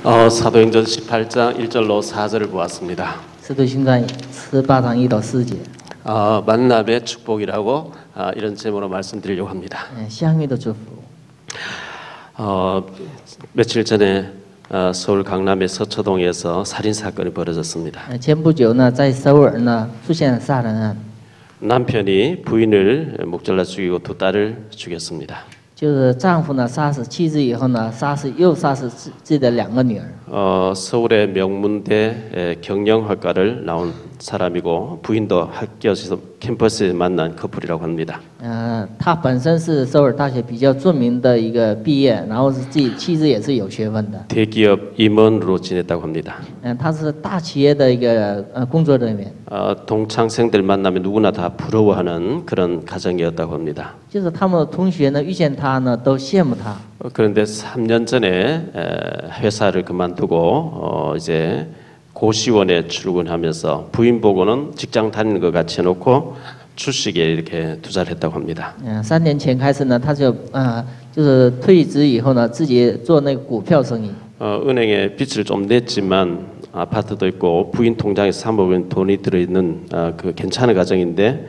사도행전 18장 1절로 4절을 보았습니다. 使徒行传18章1到4节。 만남의 축복이라고 이런 제목으로 말씀드리려고 합니다. 相遇的祝福。 며칠 전에 서울 강남의 서초동에서 살인 사건이 벌어졌습니다. 前不久呢，在首尔呢出现了杀人案， 남편이 부인을 목잘라 죽이고 두 딸을 죽였습니다. 就是丈夫呢杀死妻子以后呢，又杀死自己的2个女儿。 서울의 명문대 경영학과를 나온 사람이고 부인도 학교에서 캠퍼스에 만난 커플이라고 합니다. 他本身是首尔大学比较著名的一个毕业，然后是自己妻子也是有学问的。 대기업 임원으로 지냈다고 합니다. 他是大企业的一个工作人员。 동창생들 만나면 누구나 다 부러워하는 그런 가정이었다고 합니다. 就是他们的同学呢遇见他呢都羡慕他。 그런데 3년 전에 회사를 그만두고 이제 고시원에 출근하면서 부인 보고는 직장 다니는 것 같이 해놓고 주식에 이렇게 투자를 했다고 합니다. 3年前开始呢，他就是退职以后呢，自己做那个股票生意。 은행에 빚을 좀 냈지만 아파트도 있고 부인 통장에 3억 원 돈이 들어있는 그 괜찮은 가정인데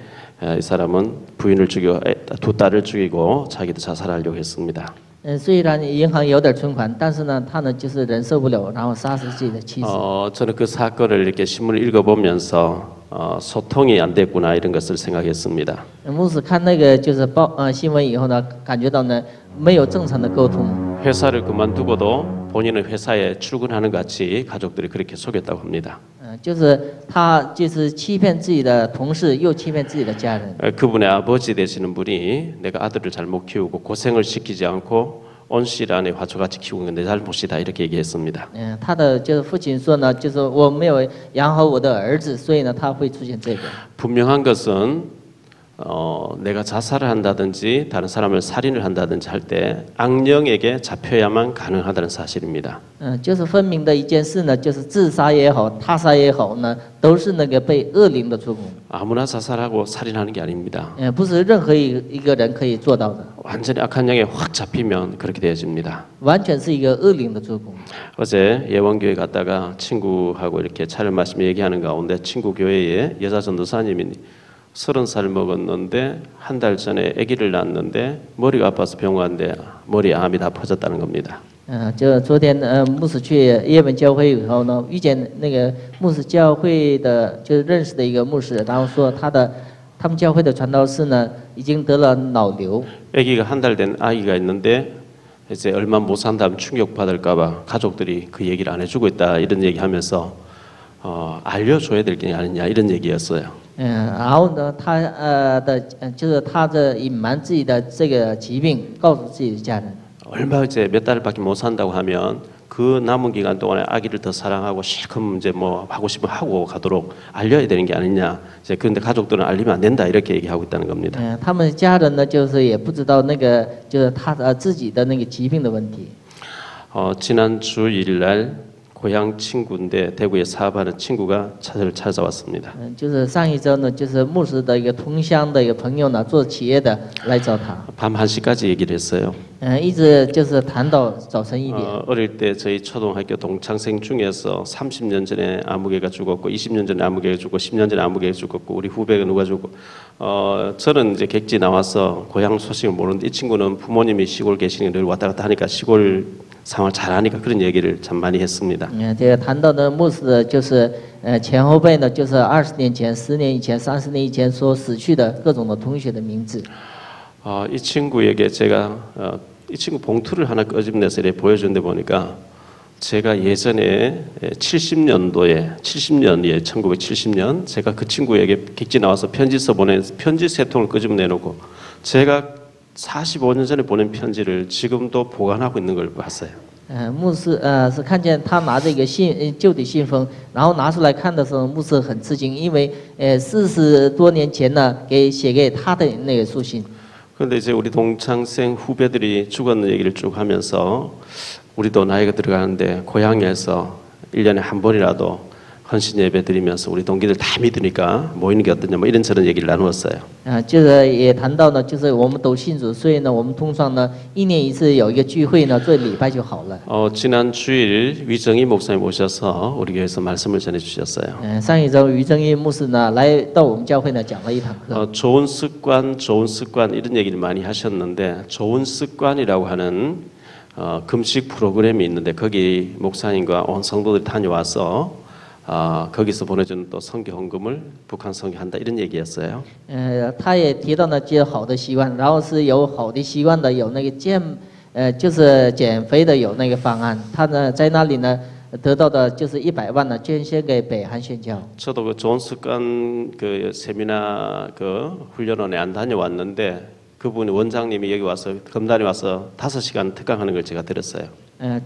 이 사람은 부인을 죽이고 두 딸을 죽이고 자기도 자살하려고 했습니다. 虽然银行有点存款，但是呢，他呢就是忍受不了，然后杀死自己的妻子。 저는 그 사건을 이렇게 신문을 읽어보면서 소통이 안 됐구나 이런 것을 생각했습니다. 牧师看那个就是新闻以后呢，感觉到呢没有正常的沟通。 회사를 그만두고도 본인은 회사에 출근하는 것 같이 가족들이 그렇게 속였다고 합니다. 就是他就是欺骗自己的同事，又欺骗自己的家人。 그분의 아버지 되시는 분이 내가 아들을 잘못 키우고 고생을 시키지 않고 온실 안에 화초같이 키우는 건 내 잘못이다 이렇게 얘기했습니다. 他的就是父亲说呢，就是我没有养好我的儿子，所以呢他会出现这个。 분명한 것은 내가 자살을 한다든지 다른 사람을 살인을 한다든지 할 때 악령에게 잡혀야만 가능하다는 사실입니다. 就是分明的一件事呢，就是自杀也好，他杀也好呢，都是那个被恶灵的触控。 아무나 자살하고 살인하는 게 아닙니다. 不是任何一个人可以做到的。 완전히 악한 영에 확 잡히면 그렇게 되어집니다. 完全是一个恶灵的触控。 어제 예원교회 갔다가 친구하고 이렇게 차를 마시며 얘기하는 가운데 친구 교회에 여자 전도사님이 30살 먹었는데 한 달 전에 아기를 낳았는데 머리가 아파서 병원 갔는데 머리에 암이 다 퍼졌다는 겁니다. 就昨天牧师去耶本教会以后呢，遇见那个牧师教会的，就是认识的一个牧师，然后说他们教会的传道士呢已经得了脑瘤。 아기가 한 달 된 아기가 있는데 이제 얼마 못 산다면 충격 받을까봐 가족들이 그 얘기를 안 해주고 있다 이런 얘기하면서 알려줘야 될 게 아니냐 이런 얘기였어요. 然后呢，就是他的隐瞒自己的这个疾病，告诉自己的家人。 얼마 이제 몇 달밖에 못 산다고 하면 그 남은 기간 동안에 아기를 더 사랑하고 실컷 이제 뭐 하고 싶으면 하고 가도록 알려야 되는 게 아니냐. 이제 그런데 가족들은 알리면 안 된다 이렇게 얘기하고 있다는 겁니다. 他们家人呢，就是也不知道那个就是他自己的那个疾病的问题。 지난 주일날 고향 친구인데 대구에 사업하는 친구가 저를 찾아왔습니다. 就是上一周呢，就是牧师的一个同乡的一个朋友呢，做企业的来找他。 밤 1시까지 얘기를 했어요. 一直就是谈到早晨1点。 어릴 때 저희 초등학교 동창생 중에서 30년 전에 아무개가 죽었고 20년 전에 아무개가 죽고 10년 전에 아무개가 죽었고 우리 후배가 누가 죽고 저는 이제 객지 나와서 고향 소식을 모르는데 이 친구는 부모님이 시골 계시는 늘 왔다 갔다 하니까 시골 상황을 잘 아니까 그런 얘기를 참 많이 했습니다. 这个谈到的牧师的就是前后辈呢，就是20年前、10年以前、30年以前所死去的各种的同学的名字。 이 친구에게 제가 이 친구 봉투를 하나 꺼집내서 이렇게 보여준데 보니까 제가 예전에 70년도에 1970년 제가 그 친구에게 객지 나와서 편지 써보낸 편지 3통을 끄집내놓고 제가 45년 전에 보낸 편지를 지금도 보관하고 있는 걸 봤어요. 牧师是看见他拿着一个旧的信封，然后拿出来看的时候，牧师很吃惊，因为40多年前呢写给他的那个书信。 그런데 이제 우리 동창생 후배들이 죽었는 얘기를 쭉 하면서 우리도 나이가 들어가는데 고향에서 1년에 한 번이라도 헌신 예배 드리면서 우리 동기들 다 믿으니까 모이는 게 어떠냐 뭐 이런저런 얘기를 나누었어요. 就是也谈到呢，就是我们都信主，所以呢，我们通常呢1年1次有一个聚会呢，做礼拜就好了。 지난 주일 위정희 목사님 오셔서 우리 교회에서 말씀을 전해 주셨어요. 上一周于正义牧师呢来到我们教会呢讲了一堂课。 좋은 습관 이런 얘기를 많이 하셨는데 좋은 습관이라고 하는 금식 프로그램이 있는데 거기 목사님과 온 성도들이 다녀와서 거기서 보내주는 또 성교 헌금을 북한 성교한다 이런 얘기였어요. 他也提到呢，就好的习惯，然后是有好的习惯的，有那个就是减肥的有那个方案。他呢在那里呢得到的就是100万呢捐献给北韩宣教。 저도 그 좋은 습관 그 세미나 그 훈련원에 안 다녀왔는데 그분이 원장님이 여기 와서 금단에 와서 5시간 특강하는 걸 제가 들었어요.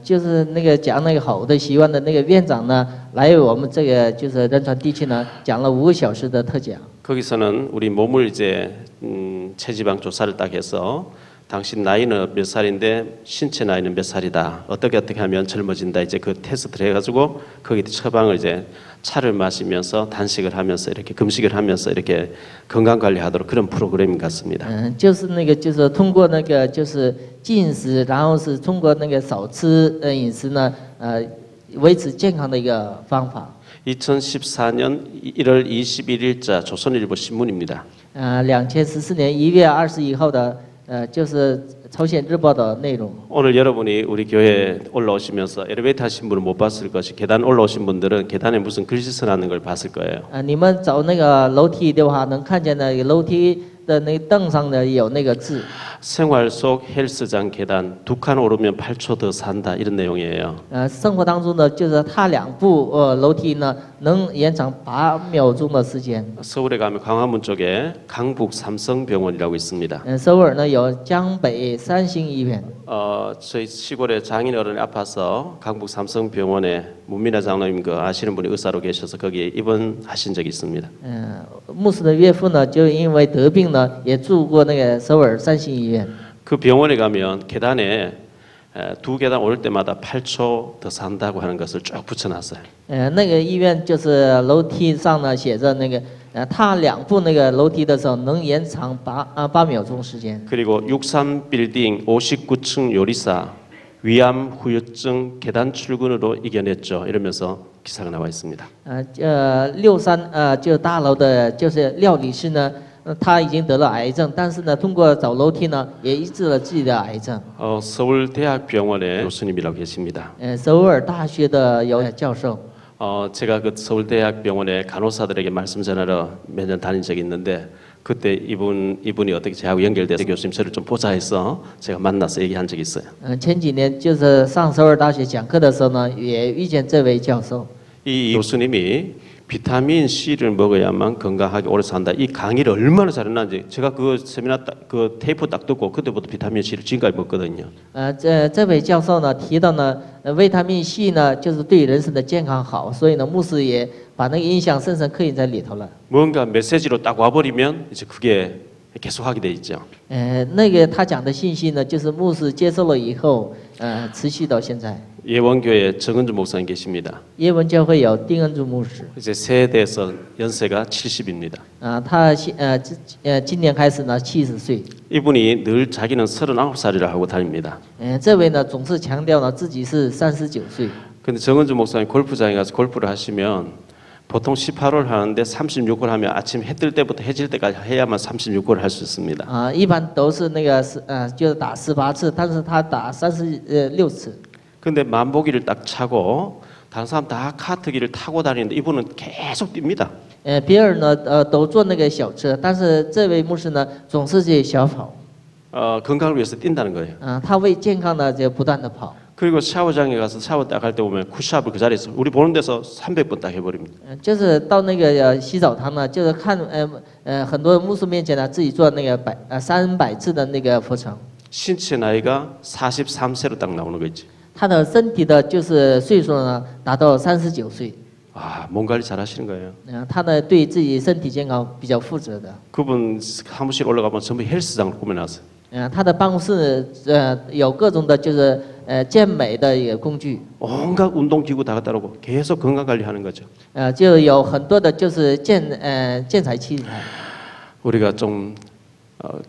就是那个讲那个好的习惯的那个院长呢，来我们这个就是仁川地区呢，讲了5个小时的特讲。 거기서는 우리 몸을 이제 체지방 조사를 딱 해서 당신 나이는 몇 살인데 신체 나이는 몇 살이다. 어떻게 하면 젊어진다. 이제 그 테스트를 해가지고 거기 처방을 이제 차를 마시면서 단식을 하면서 이렇게 금식을 하면서 이렇게 건강 관리하도록 그런 프로그램인 것 같습니다. 就是那个就是通过那个就是进食，然后是通过那个少吃饮食呢，维持健康的一个方法。 2014년 1월 21일자 조선일보 신문입니다. 2014年1月21号的就是朝鲜日报的内容。 오늘 여러분이 우리 교회에 올라오시면서 엘리베이터 하신 분은 못 봤을 것이 계단 올라오신 분들은 계단에 무슨 글씨 써놨는 걸 봤을 거예요. 你们走那个楼梯的话，能看见那个楼梯的那个凳上呢有那个字。 생활 속 헬스장 계단 2칸 오르면 8초 더 산다 이런 내용이에요. 生活当中呢，就是踏2步楼梯呢，能延长8秒钟的时间。 서울에 가면 광화문 쪽에 강북 삼성병원이라고 있습니다. 首尔呢有江北三星医院。 저희 시골에 장인 어른이 아파서 강북 삼성병원에 문민아 장로님 그 아시는 분이 의사로 계셔서 거기에 입원하신 적이 있습니다. 牧师的岳父呢，就因为得病呢，也住过那个首尔三星医院。 그 병원에 가면 계단에 2계단 오를 때마다 8초 더 산다고 하는 것을 쭉 붙여놨어요. 那个医院就是楼梯上呢写着那个，踏2步那个楼梯的时候能延长8秒钟时间。 그리고 63빌딩 59층 요리사 위암 후유증 계단 출근으로 이겨냈죠. 이러면서 기사가 나와 있습니다. 63就是大楼的，就是料理师呢，他已经得了癌症，但是呢，通过走楼梯呢，也医治了自己的癌症。 서울대학병원의 교수님이라고 계십니다. 首尔大学的有教授。 제가 그 서울대학병원의 간호사들에게 말씀 전하러 몇 년 다닌 적이 있는데 그때 이분이 어떻게 저하고 연결돼서 교수님 저를 좀 보자 해서 제가 만나서 얘기한 적이 있어요. 前几年就是上首尔大学讲课的时候呢，也遇见这位教授。 이 교수님이 비타민 C를 먹어야만 건강하게 오래 산다. 이 강의를 얼마나 잘했는지 제가 그 세미나 그 테이프 딱 듣고 그때부터 비타민 C를 지금까지 먹거든요. 这位教授呢提到呢，维他命 C 呢就是对人身的健康好，所以呢牧师也把那个印象深深刻印在里头了。 뭔가 메시지로 딱 와버리면 이제 그게 계속하게 돼 있죠. 那个他讲的信息呢，就是牧师接受了以后，持续到现在。 예원교회 정은주 목사님 계십니다. 耶文教会有丁恩柱牧师。 이제 세대에서 연세가 70입니다. 他今年开始呢70岁。 이분이 늘 자기는 39살이라 하고 다닙니다. 这位呢总是强调呢自己是39岁。 근데 정은주 목사님 골프장에 가서 골프를 하시면 보통 18홀 하는데 36홀 하면 아침 해 뜰 때부터 해질 때까지 해야만 36홀 할 수 있습니다. 一般都是那个就是打18次，但是他打36次。 근데 만보기를 딱 차고 다른 사람 다 카트기를 타고 다니는데 이분은 계속 뜁니다. 别人呢都坐那个小车，但是这位牧师呢总是去小跑。 건강을 위해서 뛴다는 거예요. 他为健康呢就不断的跑。 그리고 샤워장에 가서 샤워 딱 할 때 보면 쿠샵을 그 자리에서 우리 보는 데서 300번 딱 해버립니다. 就是到那个洗澡堂呢，就是看很多牧师面前呢自己做那个300次的那个俯卧撑。 신체 나이가 43세로 딱 나오는 거 있지. 他的身体的就是岁数呢达到39岁。 아, 몸 관리 잘 하시는 거예요. 他呢对自己身体健康比较负责的。 그분 사무실 올라가면 전부 헬스장을 꾸며놨어요. 他的办公室有各种的就是健美的一个工具， 온갖 운동기구 다 갖다 놓고 계속 건강 관리하는 거죠. 就有很多的就是建材器材， 우리가 좀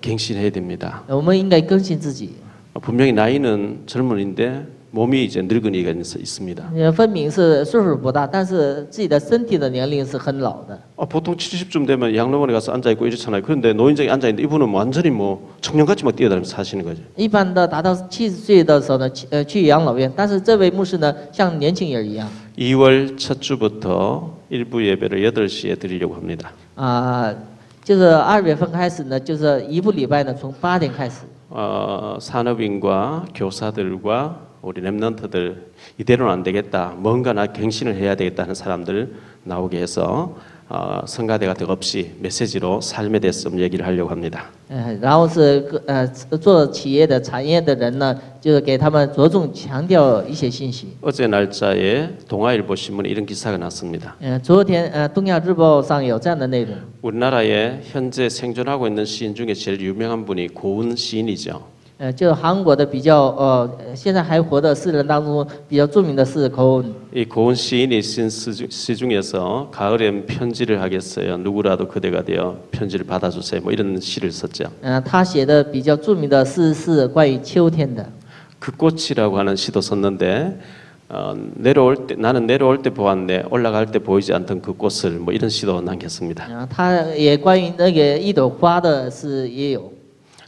갱신해야 됩니다. 我们应该更新自己。 분명히 나이는 젊은인데 몸이 이제 늙은이가 있습니다. 分明是岁数不大，但是自己的身体的年龄是很老的。 보통 70쯤 되면 양로원에 가서 앉아 있고 이렇잖아요. 그런데 노인정에 앉아 있는데 이분은 완전히 뭐 청년같이 막 뛰어다니면서 사시는 거죠. 一般的达到70岁的时候呢，去养老院，但是这位牧师呢，像年轻人一样。 2월 첫 주부터 일부 예배를 8시에 드리려고 합니다. 就是2月份开始呢，就是一部礼拜呢，从8点开始。 산업인과 교사들과 우리 랩런트들 이대로는 안 되겠다. 뭔가 나 갱신을 해야 되겠다 하는 사람들 나오게 해서 성가대 같은 거 없이 메시지로 삶에 대해서 좀 얘기를 하려고 합니다. 然后是做企业的产业的人呢，就是给他们着重强调一些信息。 어제 날짜에 동아일보 신문에 이런 기사가 났습니다. 昨天东亚日报上有这样的内容。 우리나라에 현재 생존하고 있는 시인 중에 제일 유명한 분이 고은 시인이죠. 就韩国的比较现在还活的诗人当中比较著名的是口恩。 이 고은 시인이 쓴 시 중에서 가을엔 편지를 하겠어요. 누구라도 그대가 되어 편지를 받아주세요. 뭐 이런 시를 썼죠. 他写的比较著名的诗是关于秋天的。 그 꽃이라고 하는 시도 썼는데 내려올 때 나는 내려올 때 보았네 올라갈 때 보이지 않던 그 꽃을 뭐 이런 시도 남겼습니다. 他也关于那个一朵花的诗也有。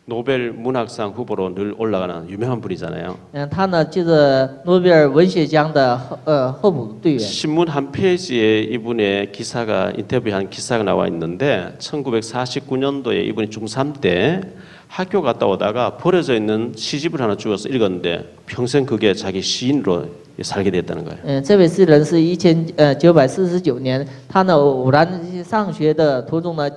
노벨 문학상 후보로 늘 올라가는 유명한 분이잖아요. 他呢就是诺贝尔文学奖的候补队员。 신문 한 페이지에 이분의 기사가 인터뷰한 기사가 나와 있는데 1949년도에 이분이 중3 때 학교 갔다 오다가 버려져 있는 시집을 하나 주워서 읽었는데 평생 그게 자기 시인으로 살게 됐다는 거예요. 这位诗人是1949年，他呢偶然上学的途中呢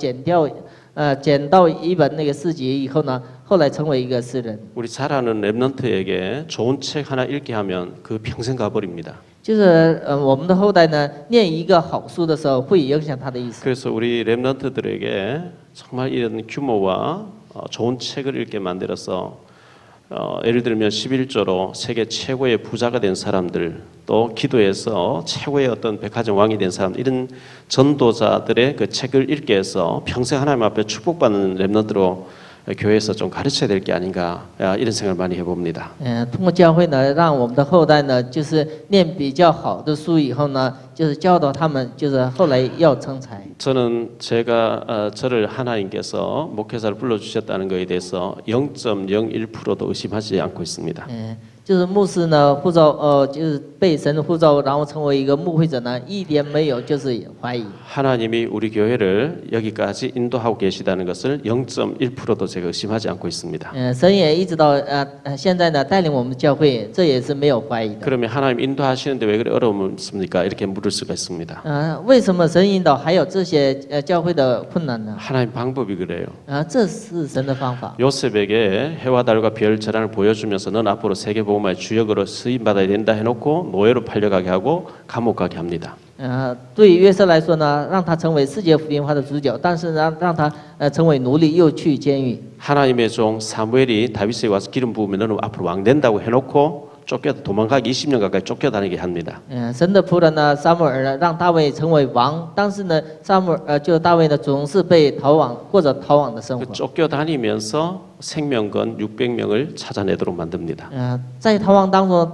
捡到一本那个诗集以后呢，后来成为一个诗人。 우리 잘 아는 랩런트에게 좋은 책 하나 읽게 하면 그 평생 가버립니다. 就是我们的后代呢，念一个好书的时候，会影响他的意思。 그래서 우리 랩런트들에게 정말 이런 규모와 좋은 책을 읽게 만들어서 예를 들면 11조로 세계 최고의 부자가 된 사람들 또 기도해서 최고의 어떤 백화점 왕이 된 사람 이런 전도자들의 그 책을 읽게 해서 평생 하나님 앞에 축복받는 랩런트로 교회에서 좀 가르쳐야 될 게 아닌가 이런 생각을 많이 해봅니다. 通过教会呢，让我们的后代呢，就是念比较好的书以后呢，就是教导他们，就是后来要成才。 저는 저를 하나님께서 목회자를 불러주셨다는 것에 대해서 0.01%도 의심하지 않고 있습니다. 就是牧师呢呼召，就是被神呼召，然后成为一个牧会者呢，一点没有就是怀疑。 하나님이 우리 교회를 여기까지 인도하고 계시다는 것을 0.1%도 제가 의심하지 않고 있습니다. 神也一直到现在呢带领我们教会，这也是没有怀疑的。 그러면 하나님 인도하시는데 왜 그래 어려움습니까? 이렇게 물을 수가 있습니다. 为什么神引导还有这些教会的困难呢？ 하나님 방법이 그래요. 这是神的方法。 요셉에게 해와 달과 별 재난을 보여주면서 넌 앞으로 세계 복음화의 주역으로 쓰임 받아야 된다 해놓고 노예로 팔려가게 하고 감옥 가게 합니다. 对约瑟来说呢，让他成为世界福音化的主角，但是让他成为奴隶，又去监狱。 하나님의 종 사무엘이 다윗에게 와서 기름 부으면 너는 앞으로 왕 된다고 해놓고 도망가기 20년 가까이 쫓겨다니게 합니다. 神的仆人呢，撒母耳呢，让大卫成为王，但是呢，就大卫呢，总是被逃亡或者逃亡的生活。 쫓겨다니면서 생명건 600명을 찾아내도록 만듭니다. 在逃亡当中，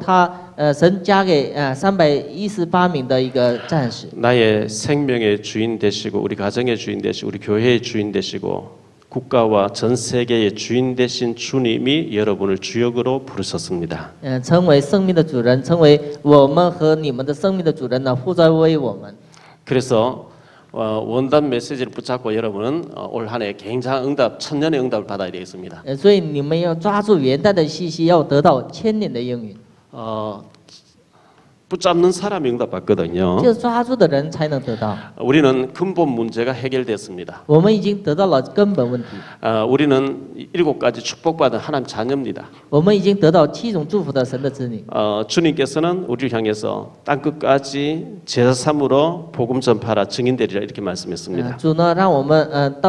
神加给318名的一个战士。 나의 생명의 주인 되시고 우리 가정의 주인 되시고 우리 교회의 주인 되시고 국가와 전 세계의 주인 되신 주님이 여러분을 주역으로 부르셨습니다. 成为生命的主人，成为我们和你们的生命的主人呢，呼召为我们。 그래서 원단 메시지를 붙잡고 여러분은 올 한 해 굉장한 응답, 천년의 응답을 받아야 되겠습니다. 所以你们要抓住元旦的信息，要得到千年的应允。 붙잡는 사람이 응답받거든요. 就是抓住的人才能得到。 우리는 근본 문제가 해결됐습니다. 我们已经得到了根本问题， 우리는 7가지 축복받은 하나님 자녀입니다. 我们已经得到7种祝福的神的子女。 주님께서는 우리를 향해서 땅끝까지 제사 삼으로 복음 전파라 증인되리라 이렇게 말씀했습니다. 主呢，让我们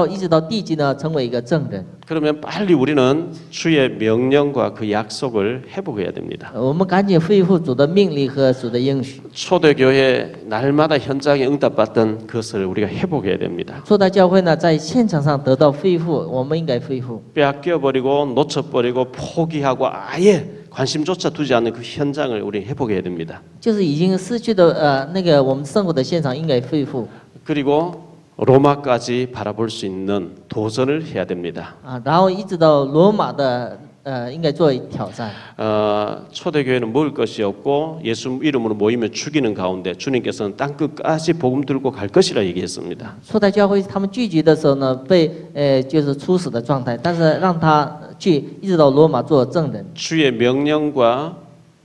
一直到地极呢，成为一个证人。 그러면 빨리 우리는 주의 명령과 그 약속을 회복해야 됩니다. 我们赶紧恢复主的命令和主的应许。 초대교회 날마다 현장에 응답받던 그것을 우리가 회복해야 됩니다. 初代教会呢，在现场上得到恢复，我们应该恢复。 빼앗겨버리고 놓쳐버리고 포기하고 아예 관심조차 두지 않는 그 현장을 우리 회복해야 됩니다. 就是已经失去的我们生活的现场应该恢复。 그리고 로마까지 바라볼 수 있는 도전을 해야 됩니다. 然后一直到罗马的应该做挑战。 초대교회는 먹을 것이 없고 예수 이름으로 모이면 죽이는 가운데 주님께서는 땅끝까지 복음 들고 갈 것이라 얘기했습니다. 初代教会他们聚集的时候呢，被就是处死的状态，但是让他去一直到罗马做证人。 주의 명령과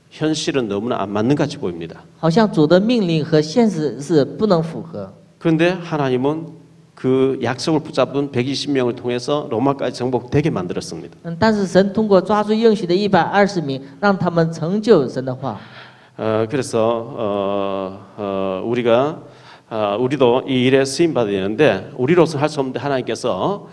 현실은 너무나 안 맞는 같이 보입니다. 好像主的命令和现实是不能符合。 그런데 하나님은 그 약속을 붙잡은 120명을 통해서 로마까지 정복되게 만들었습니다. 但是神通过抓住应许的120名，让他们成就神的话。 그래서 우리도 이 일에 쓰임 받아야 되는데 우리로서 할 수 없는데 하나님께서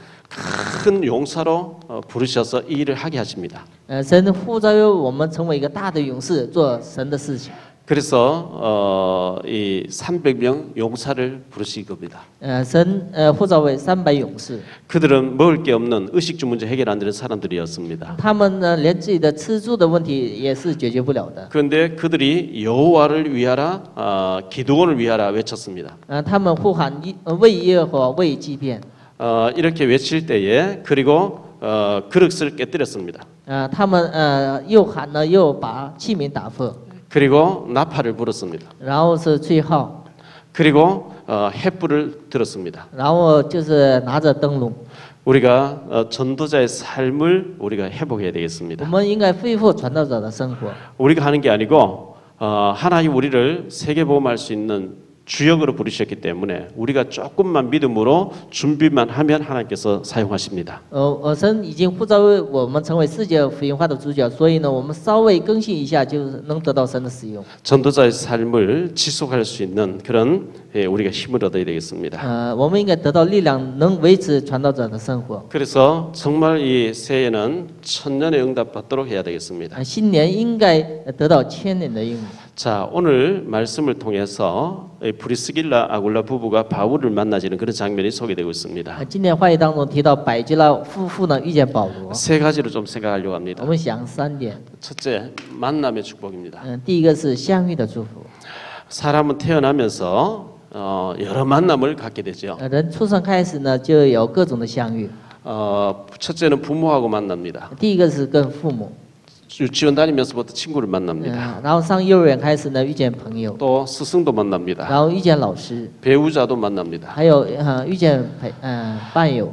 큰 용사로 부르셔서 이 일을 하게 하십니다. 神呼召我们成为一个大的勇士，做神的事情。 그래서 이 300명 용사를 부르신 겁니다. 神呼召为300勇士， 그들은 먹을 게 없는 의식주 문제 해결 안 되는 사람들이었습니다. 他们呢连自己的吃住的问题也是解决不了的。 그런데 그들이 여호와를 위하라, 기드온을 위하라 외쳤습니다. 他们呼喊为耶和华为祭奠。 이렇게 외칠 때에 그리고 그릇을 깨뜨렸습니다. 他们又喊呢，又把器皿打破， 그리고 나팔을 불었습니다. 然后是吹号， 그리고 횃불을 들었습니다. 然后就是拿着灯笼。 우리가 전도자의 삶을 우리가 회복해야 我 되겠습니다. 们应该恢复传道者的生活。 우리가 하는 게 아니고 하나님 우리를 세계복음할 수 있는 주역으로 부르셨기 때문에 우리가 조금만 믿음으로 준비만 하면 하나님께서 사용하십니다. 神已经呼召我们成为世界福音化的主角，所以呢，我们稍微更新一下，就能得到神的使用。 전도자의 삶을 지속할 수 있는 그런 우리가 힘을 얻어야 되겠습니다. 我们应该得到力量，能维持传道者的生活。 그래서 정말 이 새해는 천년의 응답 받도록 해야 되겠습니다. 新年应该得到1000年的应许。 자, 오늘 말씀을 통해서 브리스길라 아굴라 부부가 바울을 만나지는 그런 장면이 소개되고 있습니다. 今天话语当中提到百基拉夫妇呢遇见保罗， 세 가지로 좀 생각하려고 합니다. 我们想3点。 첫째, 만남의 축복입니다. 第一个是相遇的祝福。 사람은 태어나면서 여러 만남을 갖게 되죠. 人出生开始呢，就有各种的相遇。 첫째는 부모하고 만납니다. 第一个是跟父母， 유치원 다니면서부터 친구를 만납니다. 然后上幼儿园开始呢遇见朋友， 또 스승도 만납니다. 然后遇见老师， 배우자도 만납니다. 还有遇见伴友。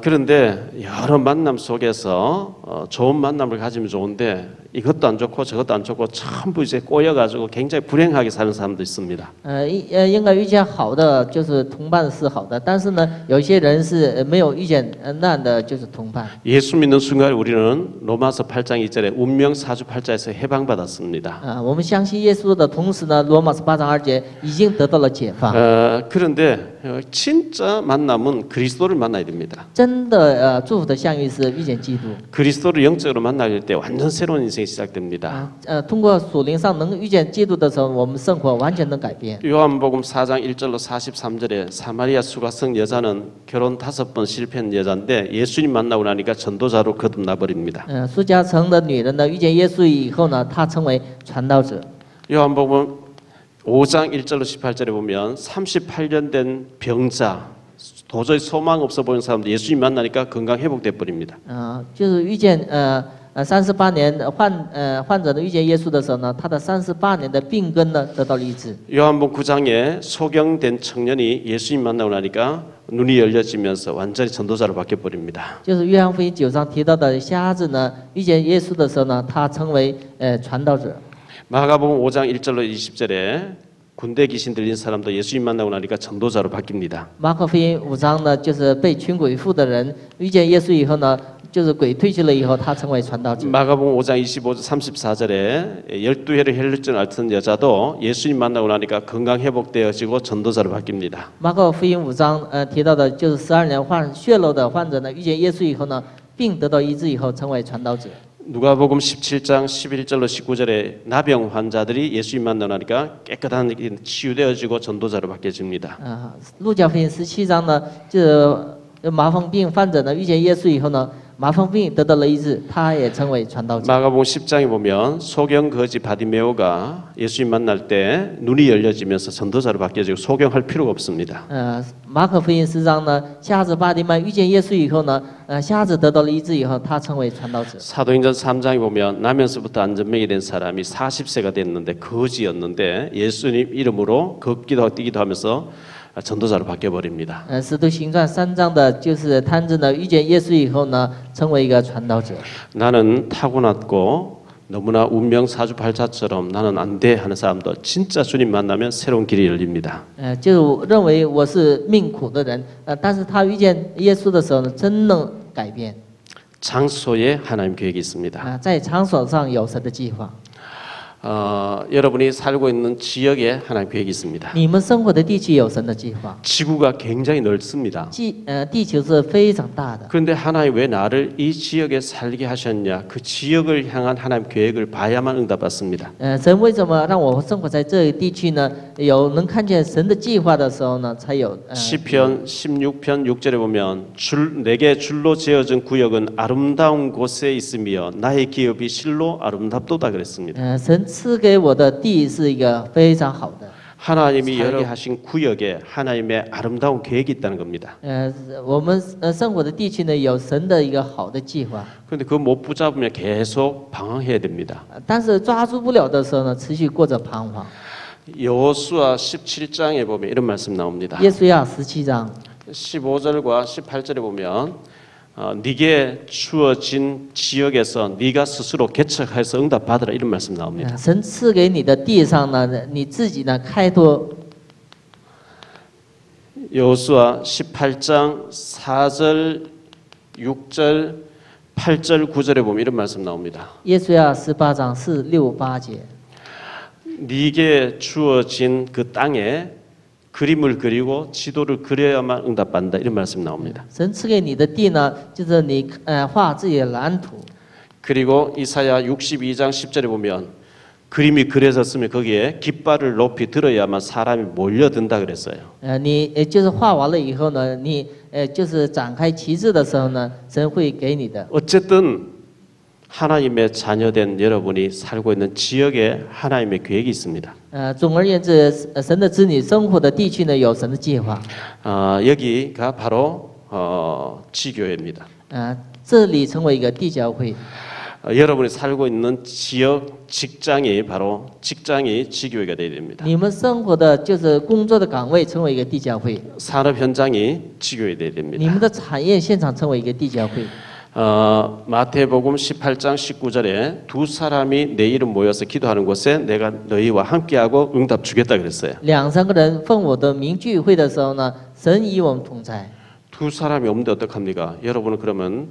그런데 여러 만남 속에서 좋은 만남을 가지면 좋은데 이것도 안 좋고 저것도 안 좋고 전부 이제 꼬여가지고 굉장히 불행하게 사는 사람도 있습니다. 应该遇见好的就是同伴是好的，但是呢，有些人是没有遇见那样的就是同伴。 예수 믿는 순간 우리는 로마서 8장 2절에 운명 사주 8자에서 해방받았습니다. 我们相信耶稣的同时呢，罗马18章2节已经得到了解放。 그런데 진짜 만남은 그리스도를 만나야 됩니다. 真的祝福的相遇是遇见基督。 그리스도를 영적으로 만날 때 완전 새로운 인생이 시작됩니다. 通过属灵上能遇见基督的时候，我们生活完全能改变。 요한복음 4장 1절로 43절에 사마리아 수가성 여자는 결혼 5번 실패한 여자인데 예수님 만나고 나니까 전도자로 거듭나 버립니다. 苏嘉诚的女人呢，遇见耶稣以后呢，她成为传道者。 요한복음 5장 1절로 18절에 보면 38년 된 병자 도저히 소망 없어 보이는 사람들 예수님 만나니까 건강 회복돼 버립니다. 就是遇见38年患者呢遇见耶稣的时候呢，他的38年的病根呢得到医治。 요한복음 9장에 소경된 청년이 예수님 만나고 나니까 눈이 열려지면서 완전히 전도자로 바뀌어 버립니다. 就是约翰福音9章提到的瞎子呢，遇见耶稣的时候呢，他成为传道者。 마가복음 5장 1절로 20절에 군대 귀신 들린 사람도 예수님 만나고 나니까 전도자로 바뀝니다. 马可福音5章呢，就是被群鬼附的人遇见耶稣以后呢，就是鬼退去了以后，他成为传道者。 마가복음 5장 25절 34절에 12해를 혈루증 앓던 여자도 예수님 만나고 나니까 건강 회복되어지고 전도자로 바뀝니다. 马可福音5章提到的就是12年患血漏的患者呢，遇见耶稣以后呢，病得到医治以后成为传道者。 누가복음 17장 11절로 19절에 나병 환자들이 예수님 만나니까 깨끗한 치유되어지고 전도자로 바뀌어집니다. 路加福音17章呢，就是麻风病患者呢遇见耶稣以后呢，麻风病得到了医治，他也成为传道者。 마가복음 10장에 보면 소경 거지 바디메오가 예수님 만날 때 눈이 열려지면서 전도자로 바뀌어지고 소경할 필요가 없습니다. 马可福音10章呢，瞎子巴迪曼遇见耶稣以后呢，瞎子得到了医治以后，他成为传道者。 사도행전 3장에 보면 나면서부터 안전병이 된 사람이 40세가 됐는데 거지였는데 예수님 이름으로 걷기도 하고 뛰기도 하면서 전도자로 바뀌어 버립니다. 使徒行传3章的就是摊子呢，遇见耶稣以后呢，成为一个传道者。 나는 타고났고 너무나 운명 사주팔자처럼 나는 안 돼 하는 사람도 진짜 주님 만나면 새로운 길이 열립니다. 就认为我是命苦的人，但是他遇见耶稣的时候呢，真能改变。 장소에 하나님 계획이 있습니다. 在场所上有神的计划。 여러분이 살고 있는 지역에 하나님 계획이 있습니다. 你们生活的地区有神的计划。 지구가 굉장히 넓습니다. 地球是非常大的。 그런데 하나님 왜 나를 이 지역에 살게 하셨냐? 그 지역을 향한 하나님 계획을 봐야만 응답받습니다. 神为什么让我生活在这个地区呢？有能看见神的计划的时候呢，才有。 시편 16편 6절에 보면 내게 줄로 지어진 구역은 아름다운 곳에 있으며 나의 기업이 실로 아름답도다 그랬습니다. 神赐给我的地是一个非常好的。 하나님이 여러 하신 구역에 하나님의 아름다운 계획이 있다는 겁니다. 我们生活的地区呢，有神的一个好的计划。 그런데 그거 못 붙잡으면 계속 방황해야 됩니다. 但是抓住不了的时候呢，持续过着彷徨。 여호수아 17장에 보면 이런 말씀 나옵니다. 耶稣亚17章 15절과 18절에 보면 네게 주어진 지역에서 네가 스스로 개척해서 응답받으라 이런 말씀 나옵니다. 神赐给你的地上呢，你自己呢开拓。 여호수아 18장 4절, 6절, 8절, 9절에 보면 이런 말씀 나옵니다. 耶稣亚18章4、6、8节。 네게 주어진 그 땅에 그림을 그리고 지도를 그려야만 응답받는다 이런 말씀 나옵니다. 神赐给你的地呢，就是你画自己的蓝图。 그리고 이사야 62장 10절에 보면 그림이 그려졌으면 거기에 깃발을 높이 들어야만 사람이 몰려든다 그랬어요. 你就是画完了以后呢，你就是展开旗帜的时候呢，神会给你的。 어쨌든 하나님의 자녀된 여러분이 살고 있는 지역에 하나님의 계획이 있습니다. 总而言之，神的子女生活的地区呢，有神的计划。 여기가 바로 지교회입니다. 这里成为一个地教会。 여러분이 살고 있는 지역 직장이 바로 직장이 지교회가 되어야 됩니다. 你们生活的就是工作的岗位成为一个地教会， 산업 현장이 지교회 되어야 你 됩니다. 们的产业现场成为一个地教会。 마태복음 18장 19절에 두 사람이 내 이름 모여서 기도하는 곳에 내가 너희와 함께하고 응답 주겠다 그랬어요. 2、3个人奉我的名聚会的时候呢，神与我们同在。 두 사람이 없는데 어떡합니까? 여러분은 그러면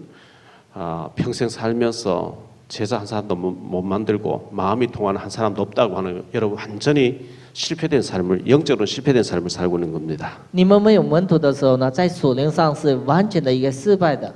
평생 살면서 제자 한 사람도 못 만들고 마음이 통하는 한 사람도 없다고 하는 여러분 완전히 실패된 삶을 영적으로 실패된 삶을 살고 있는 겁니다. 你们没有门徒的时候呢，在属灵上是完全的一个失败的。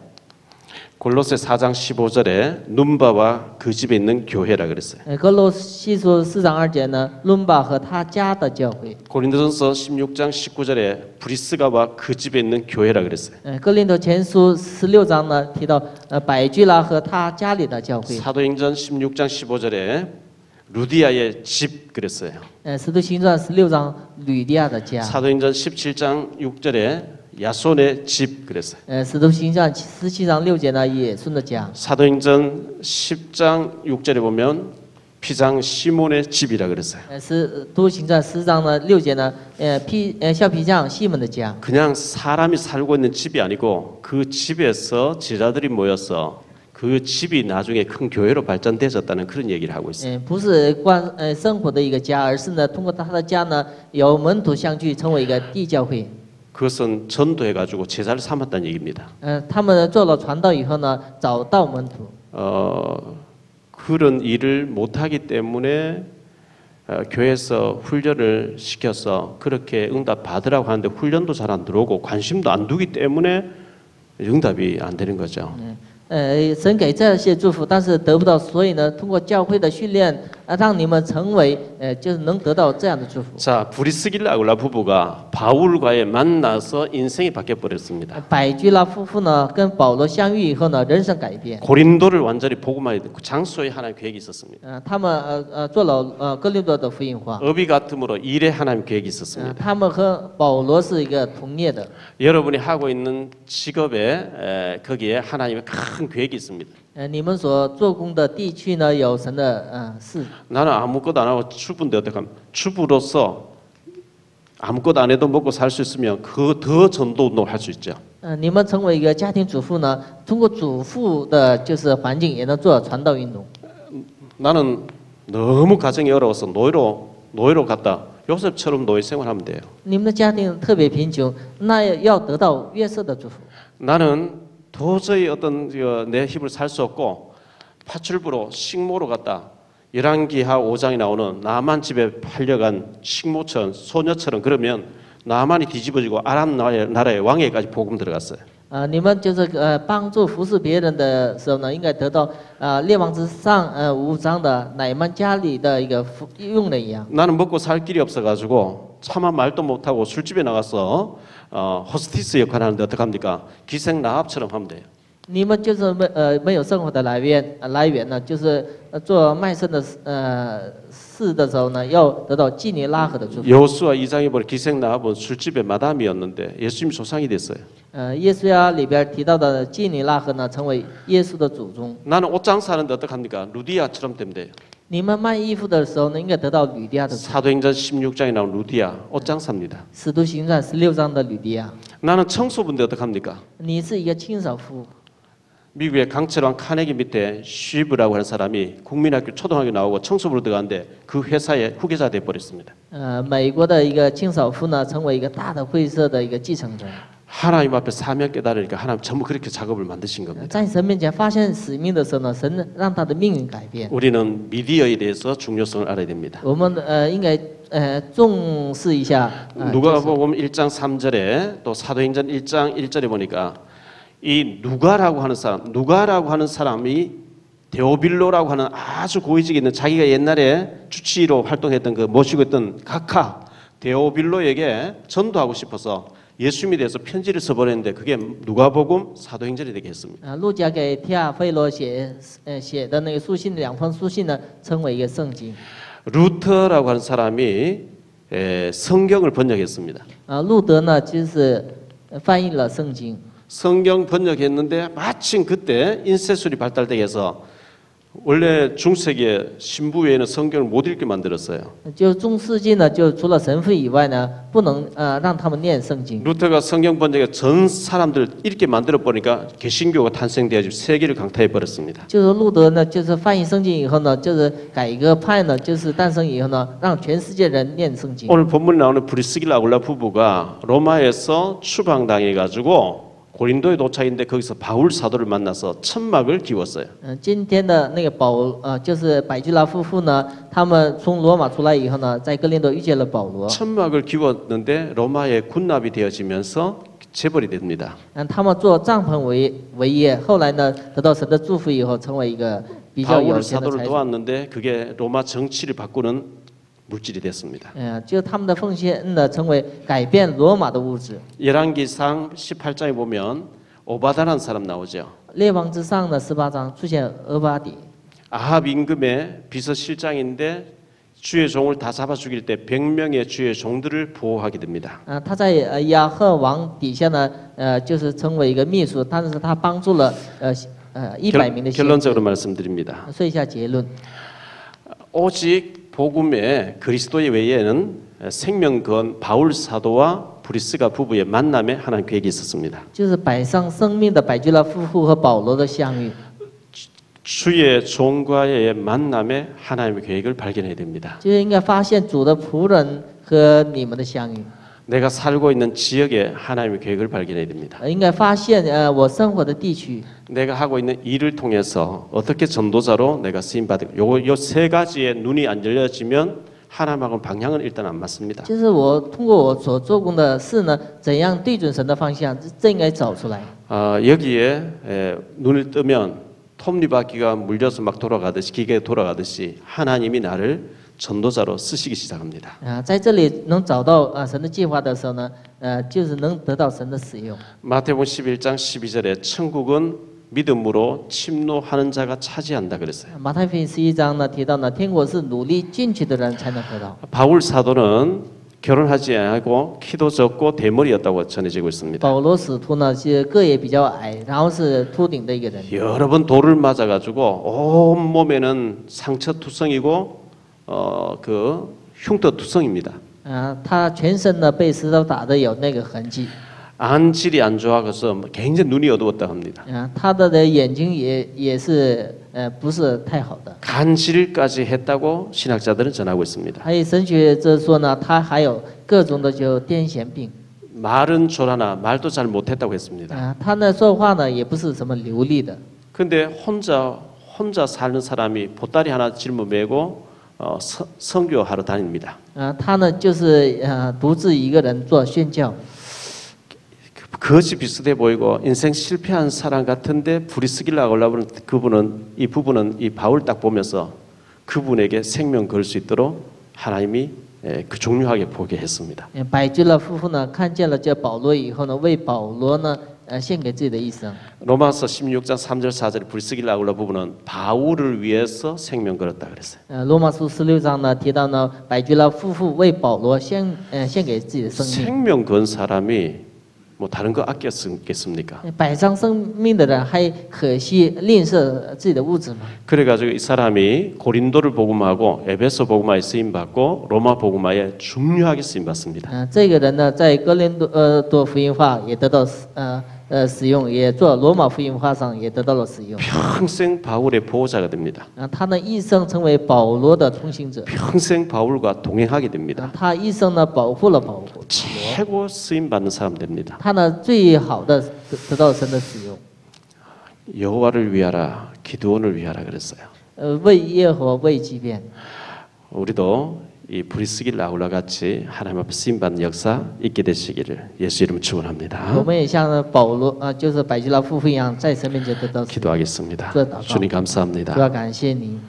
골로새 4장 15절에 눈바와 그 집에 있는 교회라 그랬어요. 哥罗西书4章2节呢，伦巴和他家的教会。 고린도전서 16장 19절에 브리스가와 그 집에 있는 교회라 그랬어요. 哥林多前书16章呢提到百居拉和他家里的教会。 사도행전 16장 15절에 루디아의 집 그랬어요. 使徒行传16章吕底亚的家。 사도행전 17장 6절에 야손의 집 그랬어요. 使徒行传17章6节呢，也顺的家。 사도행전 10장 6절에 보면 피장 시몬의 집이라 그랬어요. 使徒行传10章呢6节呢，小皮匠西门的家。 그냥 사람이 살고 있는 집이 아니고 그 집에서 제자들이 모여서 그 집이 나중에 큰 교회로 발전되었다는 그런 얘기를 하고 있어요. 不是生活的一个家，而是呢通过他的家呢有门徒相聚，成为一个地教会。 그것은 전도해가지고 제자를 삼았다는 얘기입니다. 他们做了传道以后呢，找到门徒。 그런 일을 못하기 때문에 교회에서 훈련을 시켜서 그렇게 응답 받으라고 하는데 훈련도 잘 안 들어오고 관심도 안 두기 때문에 응답이 안 되는 거죠. 神给这些祝福，但是得不到，所以呢，通过教会的训练，让你们成为，就是能得到这样的祝福。 자, 브리스길라 아굴라 부부가 바울과의 만나서 인생이 바뀌어 버렸습니다. 百居拉夫妇呢，跟保罗相遇以后呢，人生改变。 고린도를 완전히 복음화해 그 장소에 하나님 계획이 있었습니다. 他们做了哥林多的福音化。 업이 같음으로 일에 하나님 계획이 있었습니다. 他们和保罗是一个同业的。 여러분이 하고 있는 직업에 거기에 하나님의 큰 계획이 있습니다. 你们所做工的地区呢，有神的事。 나는 아무것도 안 하고 주부인데 어떻게 하면 주부로서 아무것도 안 해도 먹고 살 수 있으면 그 더 전도 운동을 할 수 있죠. 你们成为一个家庭主妇呢，通过主妇的就是环境，也能做传道运动。 나는 너무 가정이 어려워서 노예로 갔다. 요셉처럼 노예 생활하면 돼요. 你们的家庭特别贫穷，那要得到约瑟的祝福。 나는 도저히 어떤 내 힘을 살 수 없고 파출부로 식모로 갔다. 열왕기하 5장에 나오는 나만 집에 팔려간 식모처럼 소녀처럼 그러면 나만이 뒤집어지고 아람 나라의 왕에까지 복음 들어갔어요. 你们就是帮助服侍别人的时候呢，应该得到列王之上5章的乃曼家里的一个用的一样。 나는 먹고 살 길이 없어가지고 차마 말도 못하고 술집에 나가서 호스티스 역할 하는데 어떡합니까? 기생 나합처럼 하면 돼요. 你们就是没有生活的来源呢，就是做卖身的事的时候呢，要得到基尼拉合的祝福。 여호수아 2장에 보면 기생 나합은 술집의 마담이었는데 예수님 조상이 됐어요. 耶稣呀里边提到的基尼拉合呢，成为耶稣的祖宗。 나는 옷 장사하는데 어떡합니까? 루디아처럼 되면 돼요. 你们卖衣服的时候呢，应该得到吕迪亚的祝福。 사도행전 16장에 나온 루디아 옷 장사입니다. 使徒行传16章的吕迪亚。 나는 청소부인데 어떡합니까? 你是一个清扫妇。 미국의 강철왕 카네기 밑에 쉬브라고 하는 사람이 국민학교 초등학교 나오고 청소부로 들어갔는데 그 회사의 후계자 돼 버렸습니다. 美国的一个清扫妇呢，成为一个大的会社的一个继承人。 하나님 앞에 사명 깨달으니까 하나님 전부 그렇게 작업을 만드신 겁니다. 在神面前发现使命的时候呢，神让他的命运改变。 우리는 미디어에 대해서 중요성을 알아야 됩니다. 我们应该重视一下。 누가복음 1장 3절에 또 사도행전 1장 1절에 보니까 이 누가라고 하는 사람이 데오빌로라고 하는 아주 고위직에 있는 자기가 옛날에 주치의로 활동했던 그 모시고 있던 각하 데오빌로에게 전도하고 싶어서 예수님에 대해서 편지를 써버렸는데 그게 누가복음 사도행전이 되게 했습니다. 路加给提亚非罗写的那个书信2封书信呢，成为一个圣经。 루터라고 하는 사람이 성경을 번역했습니다. 路德呢，就是翻译了圣经。 성경 번역했는데 마침 그때 인쇄술이 발달되게 해서 원래 중세기에 신부 외에는 성경을 못 읽게 만들었어요. 就中世纪呢，就除了神父以外呢，不能让他们念圣经。 루터가 성경 번역에 전 사람들 읽게 만들어 보니까 개신교가 탄생되어 세계를 강타해 버렸습니다. 就是路德呢，就是翻译圣经以后呢，就是改革派呢，就是诞生以后呢，让全世界人念圣经。 오늘 본문에 나오는 브리스길라 아굴라 부부가 로마에서 추방당해 가지고 고린도에 도착했는데 거기서 바울 사도를 만나서 천막을 기웠어요. 今天的那个就是百基拉夫妇呢，他们从罗马出来以后呢，在哥林多遇见了保罗。 천막을 기웠는데 로마의 군납이 되어지면서 재벌이 됩니다. 他们做帐篷为业，后来呢，得到神的祝福以后，成为一个比较有 바울 钱的 사도를 财主。 도왔는데 그게 로마 정치를 바꾸는 물질이 됐습니다. 就他们的奉献呢，成为改变罗马的物质。 열왕기상 18장에 보면 오바다라는 사람 나오죠. 列王之上的18章出现俄巴底。 아합 임금의 비서실장인데 주의 종을 다 잡아 죽일 때 100명의 주의 종들을 보호하게 됩니다. 他在亚赫王底下呢，就是成为一个秘书，但是他帮助了100名的先知。 결론적으로 말씀드립니다. 说一下结论。 오직 복음의 그리스도의 외에는 생명건 바울 사도와 브리스가 부부의 만남에 하나님 계획이 있었습니다. 就是摆上生命的百基拉夫妇和保罗的相遇。 주의 종과의 만남에 하나님의 계획을 발견해야 됩니다. 就是应该发现主的仆人和你们的相遇， 내가 살고 있는 지역에 하나님의 계획을 발견해야 됩니다. 应该发现我生活的地区， 내가 하고 있는 일을 통해서 어떻게 전도자로 내가 쓰임 받을 요 세 가지의 눈이 안 열려지면 하나님하고는 방향은 일단 안 맞습니다. 就是我通过我所做工的事呢，怎样对准神的方向，这应该找出来。 여기에 눈을 뜨면 톱니바퀴가 물려서 막 돌아가듯이 기계가 돌아가듯이 하나님이 나를 전도자로 쓰시기 시작합니다. 在这里能找到神的计划的时候呢，就是能得到神的使用。 마태복음 11장 12절에 천국은 믿음으로 침노하는 자가 차지한다 그랬어요. 马太福音11章呢提到呢，天国是努力进去的人才能得到。 바울 사도는 결혼하지 않고 키도 적고 대머리였다고 전해지고 있습니다. 保罗使徒呢是个也比较矮，然后是秃顶的一个人。 여러 번 돌을 맞아가지고 온 몸에는 상처 투성이고 그 흉터 투성입니다. 他全身呢被石头打的有那个痕迹。 안질이 안 좋아서 굉장히 눈이 어두웠다 합니다. 他的眼睛也是不是太好的。 간질까지 했다고 신학자들은 전하고 있습니다. 还有神学者说呢，他还有各种的就癫痫病。 말은 좋아나 말도 잘 못했다고 했습니다. 他呢说话呢也不是什么流利的。 근데 혼자 사는 사람이 보따리 하나 짊어매고 선교하러 다닙니다. 他呢就是独自一个人做宣教。 거지 비슷해 보이고 인생 실패한 사람 같은데 브리스길라 올라오는 이 부분은 이 바울 딱 보면서 그분에게 생명 걸 수 있도록 하나님이 그 종료하게 보게 했습니다. 百基拉夫妇呢看见了这保罗以后呢，为保罗呢献给自己的一生。 로마서 16장 3절 4절 브리스길라 올라 부분은 바울을 위해서 생명 걸었다 그랬어요. 罗马书16章呢提到呢，百基拉夫妇为保罗献给自己的生命。 생명 건 사람이 뭐 다른 거 아껴 쓰겠습니까? 摆上生命的人还可惜吝啬自己的物质吗？ 그래가지고 이 사람이 고린도를 복음하고 에베소 복음화에 쓰임 받고 로마 복음화에 중요하게 쓰임 받습니다. 这个人呢，在哥林多福音化也得到使用，也做罗马福音化上也得到了使用。 평생 바울의 보호자가 됩니다. 他呢一生成为保罗的同行者。 평생 바울과 동행하게 됩니다. 他一生呢保护了保罗。 최고 쓰임 받는 사람 됩니다. 他呢最好的得到神的使用。 여호와를 위하라, 기드온을 위하라 그랬어요. 为耶和为祭奠。 우리도 이 브리스길 라울라 같이 하나님 앞에 쓰임 받는 역사 있게 되시기를 예수 이름 축원합니다. 我们也像保罗就是百基拉夫妇一样，在神面前得到使用。 기도하겠습니다. 기도하다. 주님 主要 감사합니다. 感谢你，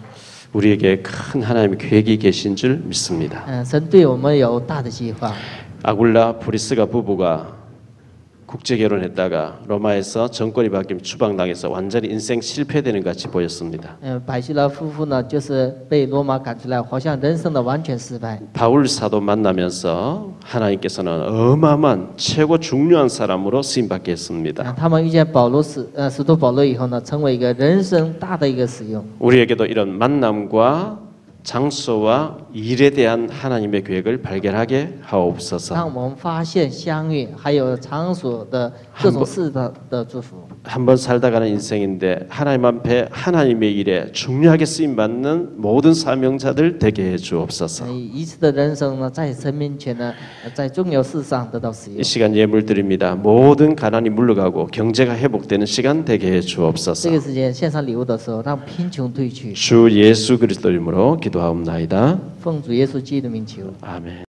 우리에게 큰 하나님의 계획이 계신 줄 믿습니다. 神对我们有大的计划。 아굴라 브리스가 부부가 국제 결혼했다가 로마에서 정권이 바뀌면 추방당해서 완전히 인생 실패되는 것 같이 보였습니다. 百基拉夫妇呢，就是被罗马赶出来，好像人生的完全失败。 바울 사도 만나면서 하나님께서는 어마어마한 최고 중요한 사람으로 쓰임 받게 했습니다. 他们遇见使徒保罗以后呢，成为一个人生大的一个使用。 우리에게도 이런 만남과 장소와 일에 대한 하나님의 계획을 발견하게 하옵소서. 让我们发现相遇，还有场所的各种事的祝福。 한번 살다가는 인생인데 하나님 앞에 하나님의 일에 중요하게 쓰임 받는 모든 사명자들 되게 해 주옵소서. 一次的人生呢，在神面前呢，在重要事上得到使用 이 。 시간 예물 드립니다. 모든 가난이 물러가고 경제가 회복되는 시간 되게 해 这 주옵소서. 个时间献上礼物的时候，让贫穷退去。 주 예수 그리스도 이름으로 기도하옵나이다. 奉主耶稣基督的名求。 아멘.